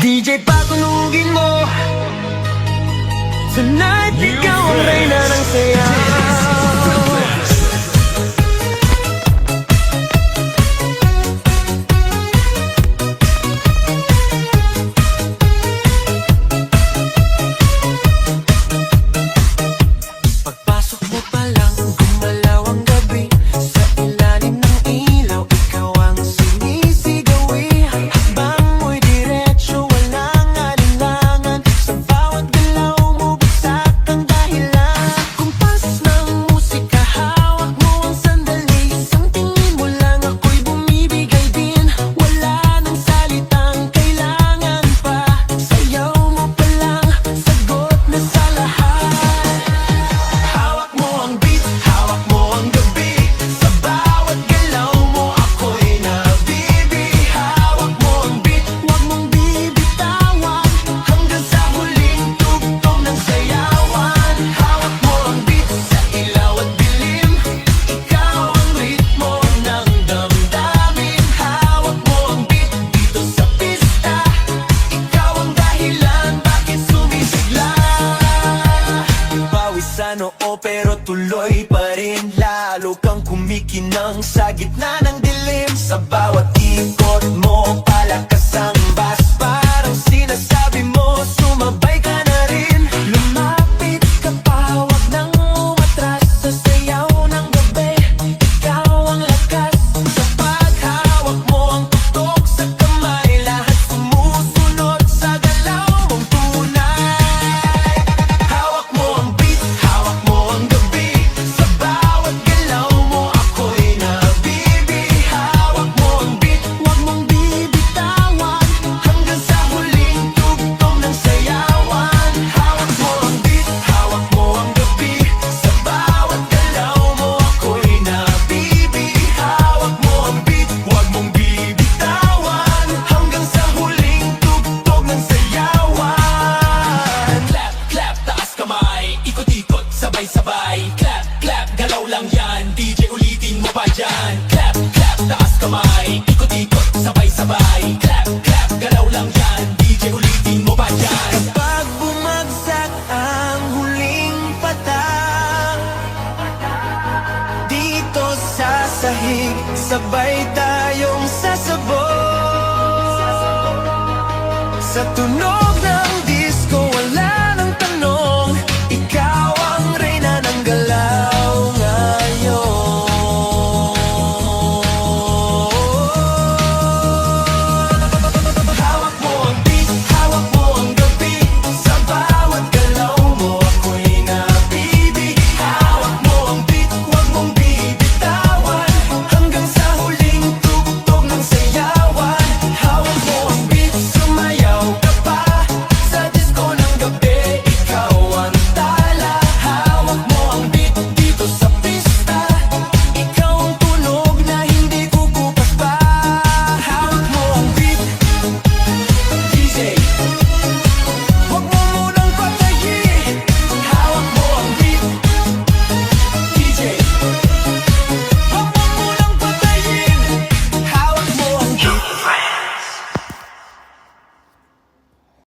DJ patunugin mo. Tonight, ikaw ang reyna ng saya. Pagpasok mo pa lang, gumalaw ang gabi. Sa ilalim ng ilaw, ikaw ang sinisigawi. Hakbang mo'y diretso, walang alinlangan. Sa bawat galaw mo, bagsak ang dahilan. Kumpas ng musika, hawak mo ang sandali. Isang tingin mo lang, ako'y bumibigay din. Wala nang salitang kailangan pa. Sayaw mo pa lang, sagot na sa lahat. Hawak mo ang beat, hawak mo ang gabi. Sa bawat galaw mo, ako'y nabibi. Hawak mo ang beat, huwag mong bibitawan. Hanggang sa huling tugtog ng sayawan. Hawak mo ang beat, sa ilaw at dilim. Ikaw ang ritmo ng damdamin. Hawak mo ang beat, dito sa pista. Ikaw ang dahilan, bakit sumisigla. Pawisan oo pero tuloy pa rin. Lalo kang kumikinang sa gitna ng dilim. Sa bawat ikot mo, palakas ang bass. Parang sinasabi mo, sumabay ka na rin. Lumapit ka pa, huwag nang umatras. Sa sayaw ng gabi, ikaw ang lakas. Sa paghawak mo ang tutok sa kamay, lahat sumusunod sa galaw mong tunay. Hawak mo ang beat, hawak mo ang gabi. Sa bawat galaw mo, ako'y nabibi. Hawak mo ang beat, huwag mong bibitawan. Hanggang sa huling tugtog ng sayawan. Hawak mo ang beat, hawak mo ang gabi. Sa bawat galaw mo, ako'y nabibi. Hawak mo ang beat, huwag mong bibitawan. Hanggang sa huling tugtog ng sayawan. Clap, clap, taas kamay. Ikot-ikot, sabay-sabay. Clap, clap, galaw lang yan. DJ ulitin mo pa dyan. Clap, clap, taas kamay. Ikot-ikot, sabay-sabay. Clap, clap, galaw lang yan. DJ ulitin mo pa dyan. Pag bumagsak ang huling patak, dito sa sahig, sabay tayong sasabog sa tunog